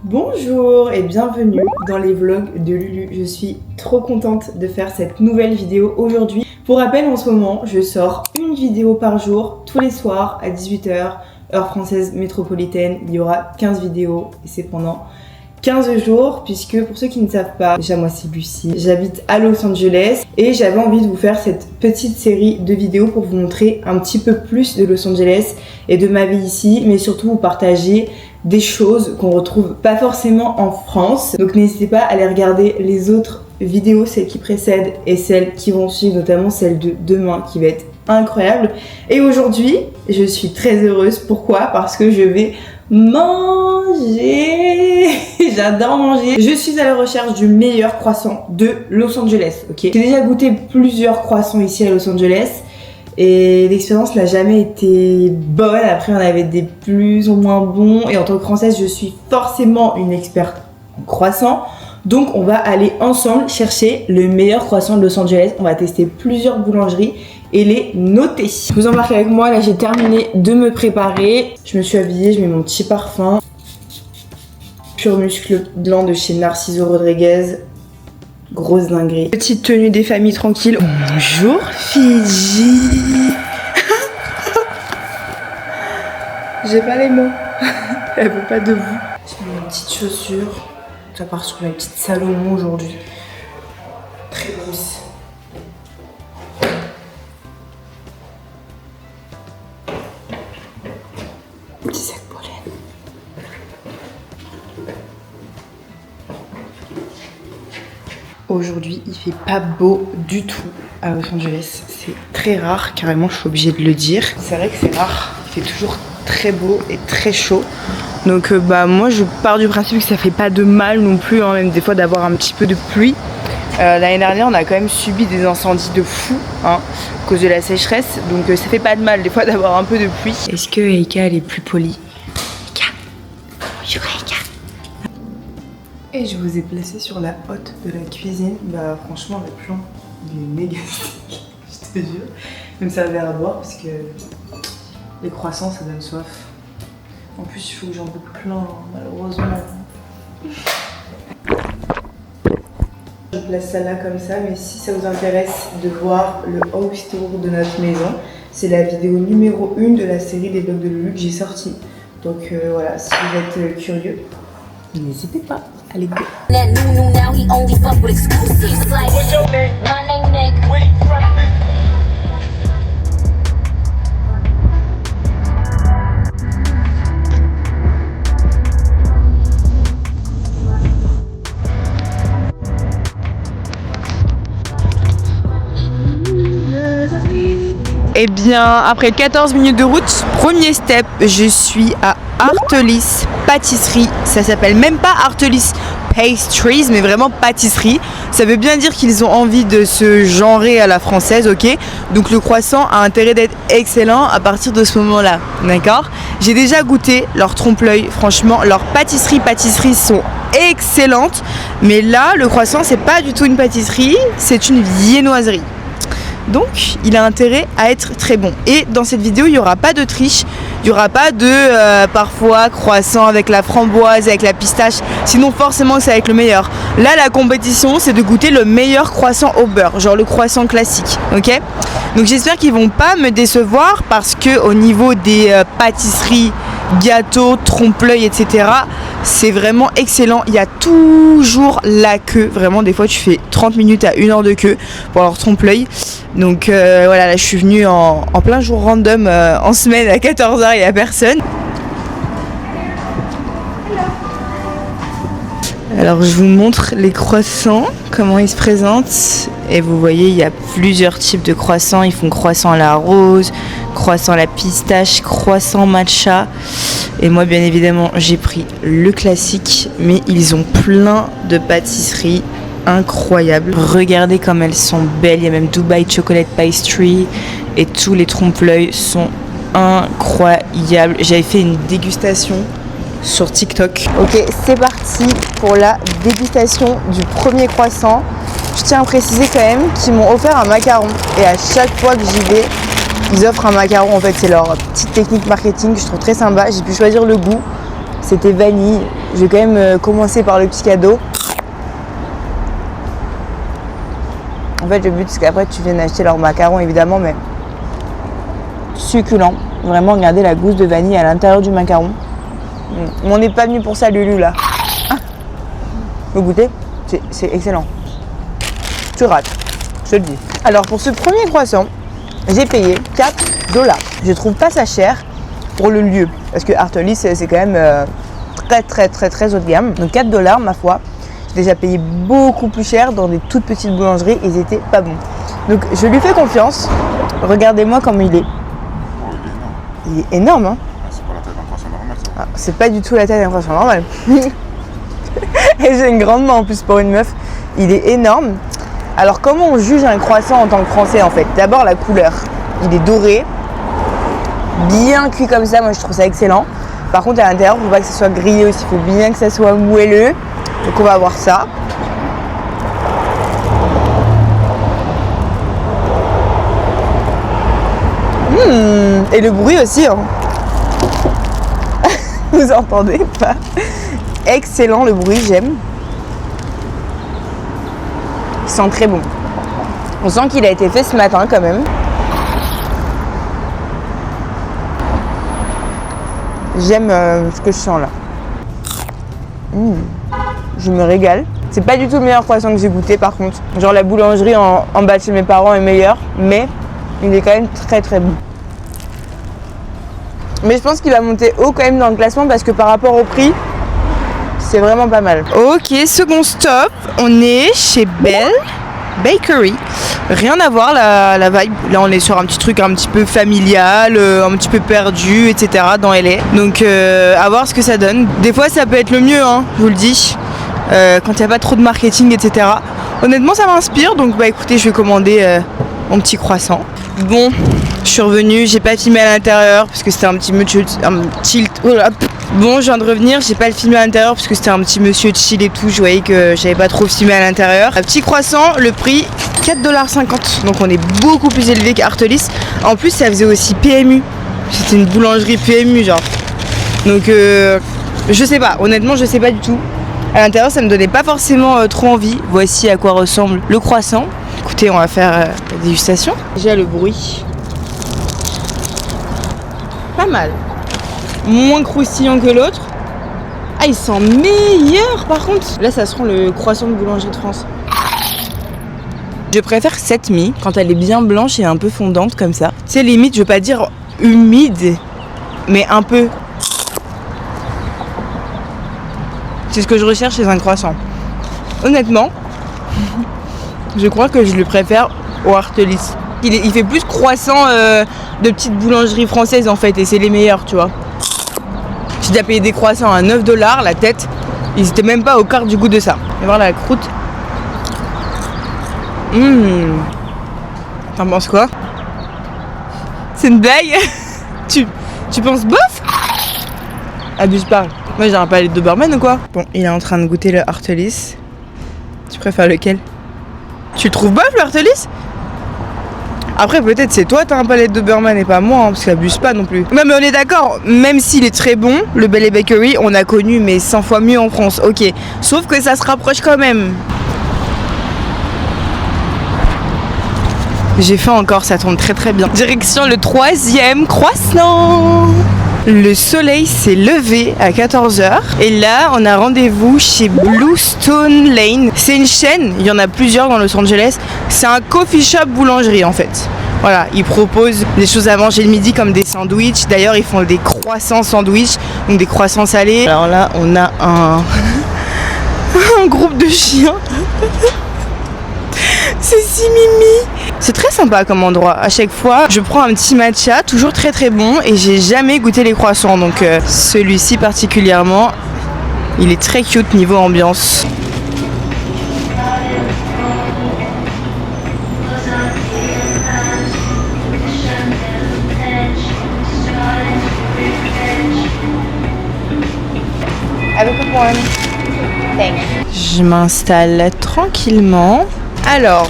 Bonjour et bienvenue dans les vlogs de Lulu. Je suis trop contente de faire cette nouvelle vidéo aujourd'hui. Pour rappel, en ce moment, je sors une vidéo par jour, tous les soirs à 18 h, heure française métropolitaine. Il y aura 15 vidéos et c'est pendant 15 jours, puisque pour ceux qui ne savent pas, déjà moi c'est Lucie, j'habite à Los Angeles et j'avais envie de vous faire cette petite série de vidéos pour vous montrer un petit peu plus de Los Angeles et de ma vie ici, mais surtout vous partager des choses qu'on retrouve pas forcément en France. Donc n'hésitez pas à aller regarder les autres vidéos, celles qui précèdent et celles qui vont suivre, notamment celle de demain qui va être incroyable. Et aujourd'hui, je suis très heureuse. Pourquoi ? Parce que je vais manger. J'adore manger. Je suis à la recherche du meilleur croissant de Los Angeles, ok ? J'ai déjà goûté plusieurs croissants ici à Los Angeles et l'expérience n'a jamais été bonne. Après, on avait des plus ou moins bons et en tant que Française, je suis forcément une experte en croissant. Donc, on va aller ensemble chercher le meilleur croissant de Los Angeles. On va tester plusieurs boulangeries et les noter. Vous embarquez avec moi, là j'ai terminé de me préparer. Je me suis habillée, je mets mon petit parfum. Pur muscle blanc de chez Narciso Rodriguez. Grosse dinguerie. Petite tenue des familles tranquilles. Bonjour Fidji. J'ai pas les mots. Elle veut pas de vous. J'ai mis mes petites chaussures. Ça part sur ma petite Salomon aujourd'hui. Très douce. Petit sac pollen. Aujourd'hui, il fait pas beau du tout à Los Angeles. C'est très rare, carrément, je suis obligée de le dire. C'est vrai que c'est rare. Il fait toujours très beau et très chaud. Donc moi, je pars du principe que ça fait pas de mal non plus, hein, même des fois d'avoir un petit peu de pluie. L'année dernière, on a quand même subi des incendies de fou, hein, à cause de la sécheresse. Donc ça fait pas de mal des fois d'avoir un peu de pluie. Est-ce que Eika, elle est plus polie ? Eika, bonjour Eika. Et je vous ai placé sur la hotte de la cuisine. Bah franchement, le plan, il est méga stick, je te jure. Même ça verre à boire parce que les croissants, ça donne soif. En plus, il faut que j'en goûte plein, malheureusement. Je place ça là comme ça, mais si ça vous intéresse de voir le house tour de notre maison, c'est la vidéo numéro 1 de la série des vlogs de Lulu que j'ai sortie. Donc voilà, si vous êtes curieux, n'hésitez pas à les go. Eh bien, après 14 minutes de route, premier step, je suis à Artelis Pâtisserie. Ça s'appelle même pas Artelis Pastries, mais vraiment pâtisserie. Ça veut bien dire qu'ils ont envie de se genrer à la française, ok ? Donc le croissant a intérêt d'être excellent à partir de ce moment-là, d'accord ? J'ai déjà goûté leur trompe-l'œil, franchement, leurs pâtisseries sont excellentes. Mais là, le croissant, c'est pas du tout une pâtisserie, c'est une viennoiserie. Donc il a intérêt à être très bon. Et dans cette vidéo, il n'y aura pas de triche, il n'y aura pas de parfois croissant avec la framboise, avec la pistache, sinon forcément ça va être le meilleur. Là la compétition c'est de goûter le meilleur croissant au beurre, genre le croissant classique, ok ? Donc j'espère qu'ils vont pas me décevoir parce que au niveau des pâtisseries, gâteaux, trompe-l'œil, etc. c'est vraiment excellent. Il y a toujours la queue, vraiment des fois tu fais 30 minutes à 1 heure de queue pour leur trompe-l'œil. Donc voilà, là je suis venue en plein jour random en semaine à 14 h, il n'y a personne. Alors je vous montre les croissants, comment ils se présentent. Et vous voyez, il y a plusieurs types de croissants. Ils font croissant à la rose, croissant à la pistache, croissant matcha. Et moi bien évidemment j'ai pris le classique, mais ils ont plein de pâtisseries incroyables. Regardez comme elles sont belles, il y a même Dubai Chocolate Pastry et tous les trompe-l'œil sont incroyables. J'avais fait une dégustation sur TikTok. Ok, c'est parti pour la dégustation du premier croissant. Je tiens à préciser quand même qu'ils m'ont offert un macaron et à chaque fois que j'y vais, ils offrent un macaron. En fait, c'est leur petite technique marketing que je trouve très sympa. J'ai pu choisir le goût. C'était vanille Je vais quand même commencer par le petit cadeau. En fait, le but, c'est qu'après, tu viennes acheter leurs macarons, évidemment, mais succulent. Vraiment, regardez la gousse de vanille à l'intérieur du macaron. On n'est pas venu pour ça, Lulu, là. Ah, le goûter, c'est excellent. Tu rates, je te le dis. Alors, pour ce premier croissant, j'ai payé 4 $. Je trouve pas ça cher pour le lieu. Parce que Artelis, c'est quand même très haut de gamme. Donc 4 $, ma foi. J'ai déjà payé beaucoup plus cher dans des toutes petites boulangeries et ils étaient pas bons. Donc je lui fais confiance. Regardez-moi comme il est. Il est énorme, hein. C'est pas la taille d'un croissant normal, ça. Ah, c'est pas du tout la taille d'un croissant normal. Et j'ai une grande main en plus pour une meuf. Il est énorme. Alors comment on juge un croissant en tant que français en fait? D'abord la couleur. Il est doré. Bien cuit comme ça, moi je trouve ça excellent. Par contre à l'intérieur, il ne faut pas que ça soit grillé aussi. Il faut bien que ça soit moelleux. Donc on va voir ça. Et le bruit aussi, hein. Vous entendez pas? Excellent le bruit, j'aime. Il sent très bon. On sent qu'il a été fait ce matin quand même. J'aime ce que je sens là. Je me régale. C'est pas du tout le meilleur croissant que j'ai goûté par contre. Genre la boulangerie en bas de chez mes parents est meilleure, mais il est quand même très bon. Mais je pense qu'il va monter haut quand même dans le classement parce que par rapport au prix, c'est vraiment pas mal. Ok, second stop, on est chez Bell Bakery. Rien à voir la vibe. Là on est sur un petit truc un petit peu familial, un petit peu perdu, etc. dans LA. Donc à voir ce que ça donne. Des fois ça peut être le mieux, hein, je vous le dis. Quand il n'y a pas trop de marketing, etc. Honnêtement ça m'inspire, donc bah écoutez, je vais commander mon petit croissant. Bon, je suis revenue, j'ai pas filmé à l'intérieur parce que c'était un petit monsieur chill. Bon, je viens de revenir, j'ai pas le filmé à l'intérieur parce que c'était un petit monsieur chill et tout. Je voyais que j'avais pas trop filmé à l'intérieur. Un petit croissant, le prix 4,50 $. Donc on est beaucoup plus élevé qu'Artelis. En plus, ça faisait aussi PMU. C'était une boulangerie PMU, genre. Donc je sais pas, honnêtement, je sais pas du tout. À l'intérieur, ça me donnait pas forcément trop envie. Voici à quoi ressemble le croissant. Écoutez, on va faire la dégustation. Déjà le bruit. Pas mal. Moins croustillant que l'autre. Ah, il sent meilleur par contre. Là, ça sent le croissant de boulangerie de France. Je préfère cette mie quand elle est bien blanche et un peu fondante comme ça. Tu sais, limite, je veux pas dire humide, mais un peu. C'est ce que je recherche chez un croissant. Honnêtement, je crois que je le préfère au Artelis. Il fait plus croissant de petites boulangeries françaises en fait, et c'est les meilleurs, tu vois. J'ai déjà payé des croissants à 9 $, la tête. Ils étaient même pas au quart du goût de ça. On va voir la croûte. T'en penses quoi? C'est une blague? Tu penses bof? Abuse pas. Moi j'ai un palais de Doberman ou quoi? Bon, il est en train de goûter le Artelis. Tu préfères lequel? Tu le trouves bof le Artelis? Après peut-être c'est toi t'as un palais de Doberman et pas moi, hein, parce qu'abuse pas non plus. Non mais on est d'accord, même s'il est très bon, le Bell Bakery, on a connu mais 100 fois mieux en France, ok. Sauf que ça se rapproche quand même. J'ai faim encore, ça tombe très bien. Direction le 3e croissant. Le soleil s'est levé à 14 h et là on a rendez-vous chez Bluestone Lane. C'est une chaîne, il y en a plusieurs dans Los Angeles. C'est un coffee shop boulangerie en fait. Voilà, ils proposent des choses à manger le midi comme des sandwichs. D'ailleurs ils font des croissants sandwich, donc des croissants salés. Alors là on a un groupe de chiens. C'est si mimi. C'est très sympa comme endroit. À chaque fois, je prends un petit matcha, toujours très bon, et j'ai jamais goûté les croissants. Donc celui-ci particulièrement, il est très cute niveau ambiance. Avec le point. Je m'installe tranquillement. Alors,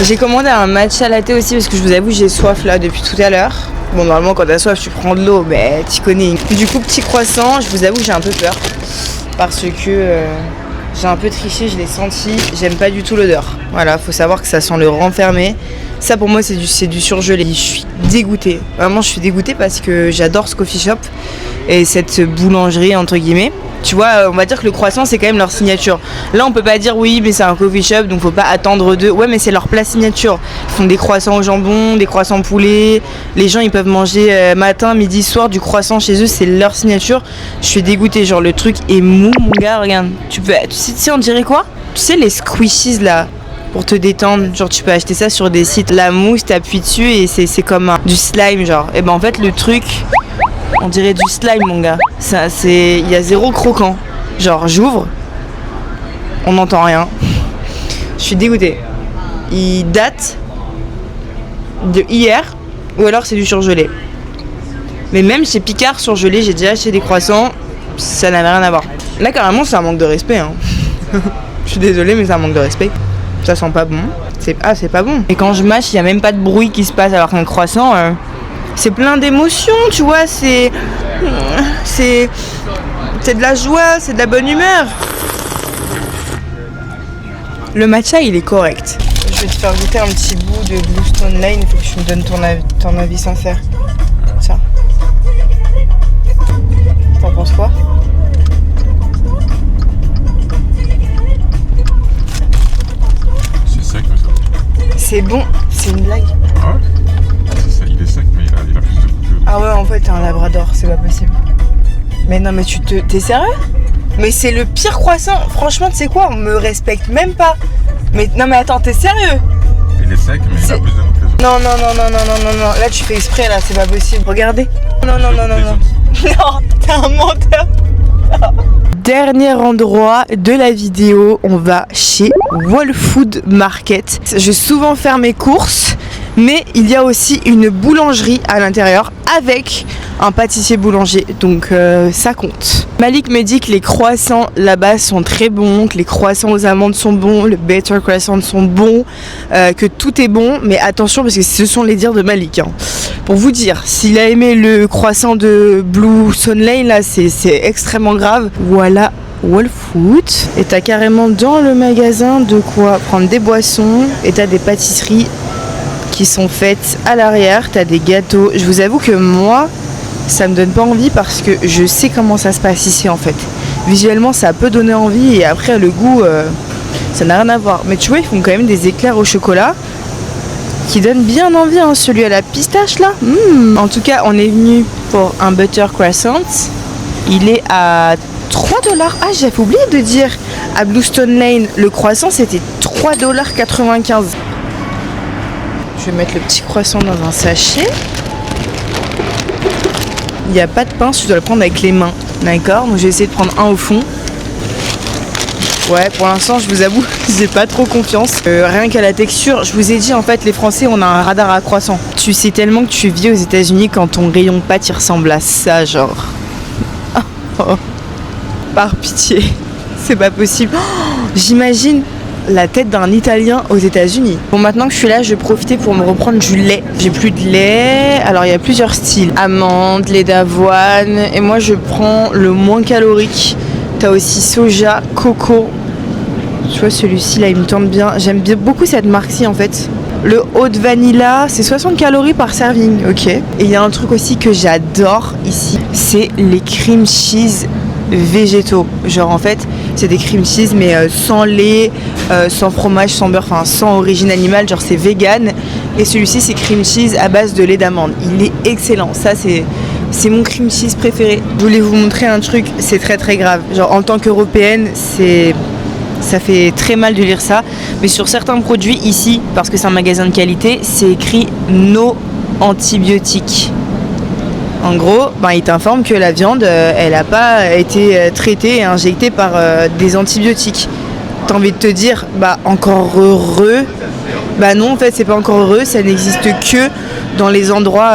j'ai commandé un matcha latte aussi parce que je vous avoue j'ai soif là depuis tout à l'heure. Bon, normalement, quand t'as soif, tu prends de l'eau, mais tu connais. Du coup, petit croissant, je vous avoue que j'ai un peu peur. Parce que j'ai un peu triché, je l'ai senti. J'aime pas du tout l'odeur. Voilà, faut savoir que ça sent le renfermé. Ça, pour moi, c'est du surgelé. Je suis dégoûtée. Vraiment, je suis dégoûtée parce que j'adore ce coffee shop et cette boulangerie, entre guillemets. Tu vois, on va dire que le croissant, c'est quand même leur signature. Là, on peut pas dire oui, mais c'est un coffee shop, donc faut pas attendre d'eux. Ouais, mais c'est leur plat signature. Ils font des croissants au jambon, des croissants poulet. Les gens, ils peuvent manger matin, midi, soir du croissant chez eux, c'est leur signature. Je suis dégoûtée, genre le truc est mou, mon gars, regarde. Tu sais, on dirait quoi? Tu sais, les squishies là, pour te détendre. Genre, tu peux acheter ça sur des sites. La mousse, t'appuies dessus et c'est comme du slime, genre. Et ben, en fait, le truc. On dirait du slime, mon gars. Il y a zéro croquant. Genre, j'ouvre, on n'entend rien. Je suis dégoûtée. Il date de hier, ou alors c'est du surgelé. Mais même chez Picard surgelé, j'ai déjà acheté des croissants, ça n'avait rien à voir. Là, carrément, c'est un manque de respect. Hein. Je suis désolée, mais c'est un manque de respect. Ça sent pas bon. C'est pas bon. Et quand je mâche, il n'y a même pas de bruit qui se passe, alors qu'un croissant... c'est plein d'émotions, tu vois, c'est de la joie, c'est de la bonne humeur. Le matcha, il est correct. Je vais te faire goûter un petit bout de Blue Stone Lane, il faut que tu me donnes ton avis sincère. Ça. T'en penses quoi? C'est sec, mais ça. C'est bon, c'est une blague. Ah ouais? Il est sec, mais il a plus de goût que... Ah ouais, en fait, t'es un labrador, c'est pas possible. Mais non, mais t'es sérieux? Mais c'est le pire croissant. Franchement, tu sais quoi? On me respecte même pas. Mais non, mais attends, t'es sérieux? Il est sec, mais il a plus de goût que les autres. Non. Là, tu fais exprès, là, c'est pas possible. Regardez. Non. Non, t'es un menteur. Dernier endroit de la vidéo, on va chez Whole Food Market. Je vais souvent faire mes courses, mais il y a aussi une boulangerie à l'intérieur avec un pâtissier boulanger, donc ça compte. Malik me dit que les croissants là-bas sont très bons, que les croissants aux amandes sont bons, le Better Croissant sont bons, que tout est bon, mais attention parce que ce sont les dires de Malik. Hein. Pour vous dire, s'il a aimé le croissant de Blue Stone Lane, là c'est extrêmement grave. Voilà Whole Food. Et t'as carrément dans le magasin de quoi prendre des boissons et t'as des pâtisseries qui sont faites à l'arrière, t'as des gâteaux. Je vous avoue que moi, ça me donne pas envie parce que je sais comment ça se passe ici en fait. Visuellement, ça peut donner envie et après le goût, ça n'a rien à voir. Mais tu vois, ils font quand même des éclairs au chocolat qui donnent bien envie, hein. Celui à la pistache là. En tout cas, on est venu pour un Butter Croissant. Il est à 3$. Ah, j'avais oublié de dire, à Blue Stone Lane, le croissant c'était 3,95$. Je vais mettre le petit croissant dans un sachet. Il n'y a pas de pince, tu dois le prendre avec les mains. D'accord? Donc je vais essayer de prendre un au fond. Ouais, pour l'instant, je vous avoue, j'ai pas trop confiance. Rien qu'à la texture, je vous ai dit, en fait, les Français, on a un radar à croissant. Tu sais tellement que tu vis aux États-Unis quand ton rayon pâte, il ressemble à ça, genre. Oh. Par pitié, c'est pas possible. Oh, j'imagine la tête d'un Italien aux États-Unis. Bon, maintenant que je suis là, je vais profiter pour me reprendre du lait. J'ai plus de lait. Alors, il y a plusieurs styles. Amandes, lait d'avoine. Et moi, je prends le moins calorique. T'as aussi soja, coco. Tu vois, celui-ci, là, il me tente bien. J'aime bien beaucoup cette marque-ci, en fait. Le haut de vanilla, c'est 60 calories par serving. Ok. Et il y a un truc aussi que j'adore ici. C'est les cream cheese végétaux. Genre, en fait, c'est des cream cheese, mais sans lait, sans fromage, sans beurre, enfin, sans origine animale. Genre, c'est vegan. Et celui-ci, c'est cream cheese à base de lait d'amande. Il est excellent. Ça, c'est mon cream cheese préféré. Je voulais vous montrer un truc, c'est très très grave. Genre, en tant qu'européenne, ça fait très mal de lire ça. Mais sur certains produits ici, parce que c'est un magasin de qualité, c'est écrit no antibiotiques. En gros, il t'informe que la viande, elle n'a pas été traitée et injectée par des antibiotiques. T'as envie de te dire, encore heureux. Non, en fait, c'est pas encore heureux, ça n'existe que dans les endroits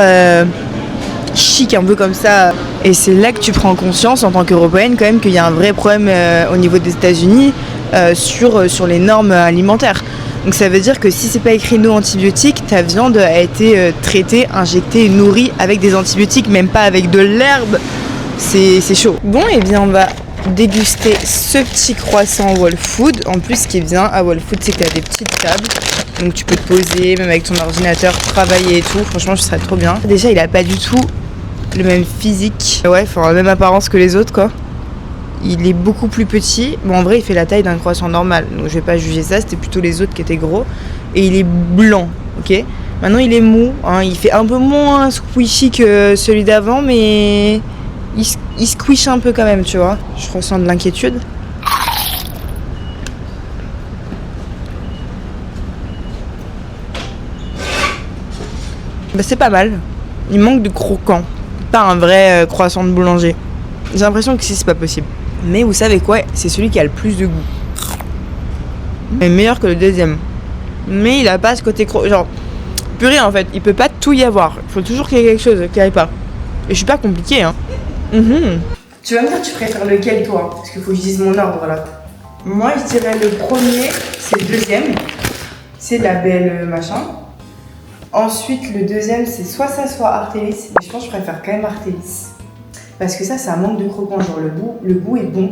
chic, un peu comme ça. Et c'est là que tu prends conscience, en tant qu'Européenne, quand même, qu'il y a un vrai problème au niveau des États-Unis sur les normes alimentaires. Donc ça veut dire que si c'est pas écrit no antibiotiques, ta viande a été traitée, injectée, nourrie avec des antibiotiques, même pas avec de l'herbe. C'est chaud. Bon, et bien on va déguster ce petit croissant Whole Food. En plus, ce qui est bien à Whole Food, c'est que tu as des petites tables. Donc tu peux te poser, même avec ton ordinateur, travailler et tout. Franchement, ce serait trop bien. Déjà, il a pas du tout le même physique. Ouais, enfin, la même apparence que les autres, quoi. Il est beaucoup plus petit. Bon, en vrai, il fait la taille d'un croissant normal. Donc, je vais pas juger ça. C'était plutôt les autres qui étaient gros. Et il est blanc, ok. Maintenant, il est mou. Hein. Il fait un peu moins squishy que celui d'avant, mais il squish un peu quand même, tu vois. Je ressens de l'inquiétude. Bah, c'est pas mal. Il manque de croquant. Pas un vrai croissant de boulanger. J'ai l'impression que si c'est pas possible. Mais vous savez quoi, c'est celui qui a le plus de goût. Il est meilleur que le deuxième. Mais il a pas ce côté genre purée en fait, il peut pas tout y avoir. Il faut toujours qu'il y ait quelque chose qui aille pas. Et je suis pas compliquée hein. Tu vas me dire tu préfères lequel toi? Parce qu'il faut que je dise mon ordre là. Moi je dirais le premier, c'est le deuxième. C'est la belle machin. Ensuite le deuxième c'est soit ça soit Artélis. Mais je pense que je préfère quand même Artélis. Parce que ça un manque de croquant, genre le goût est bon,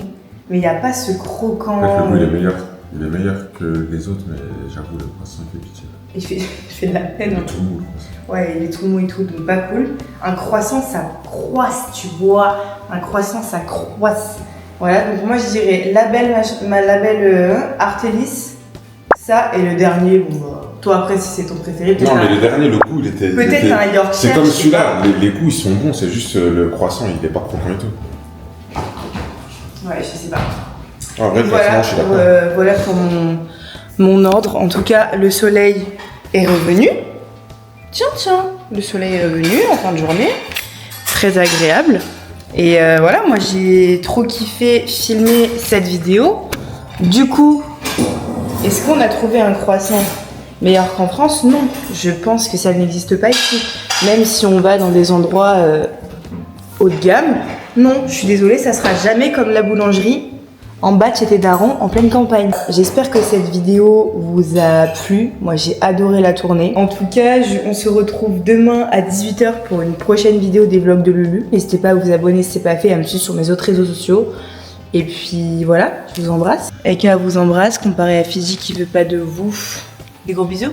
mais il n'y a pas ce croquant. Le goût il est meilleur. Il est meilleur que les autres, mais j'avoue le croissant il fait pitié. Il fait de la peine. Il est tout mou le croissant. Ouais, il est tout mou et tout, donc pas cool. Un croissant ça croisse, tu vois. Un croissant ça croisse. Voilà, donc moi je dirais la belle Artélis, ça et le dernier, bon toi après si c'est ton préféré. Non mais le dernier, le goût il était... Peut-être un Yorkshire. C'est comme celui-là, les goûts ils sont bons, c'est juste le croissant il est pas croquant et tout. Ouais, je sais pas. En vrai, Voilà, je suis d'accord. voilà pour mon ordre. En tout cas, le soleil est revenu. Tiens, le soleil est revenu en fin de journée. Très agréable. Et voilà, moi j'ai trop kiffé filmer cette vidéo. Du coup, est-ce qu'on a trouvé un croissant meilleur qu'en France? Non, je pense que ça n'existe pas ici. Même si on va dans des endroits haut de gamme. Non, je suis désolée, ça sera jamais comme la boulangerie en bas de chez tes darons en pleine campagne. J'espère que cette vidéo vous a plu. Moi, j'ai adoré la tourner. En tout cas, on se retrouve demain à 18h pour une prochaine vidéo des vlogs de Lulu. N'hésitez pas à vous abonner si ce n'est pas fait, à me suivre sur mes autres réseaux sociaux. Et puis voilà, je vous embrasse. Et qu'à vous embrasse, comparé à Fiji qui veut pas de vous. Des gros bisous.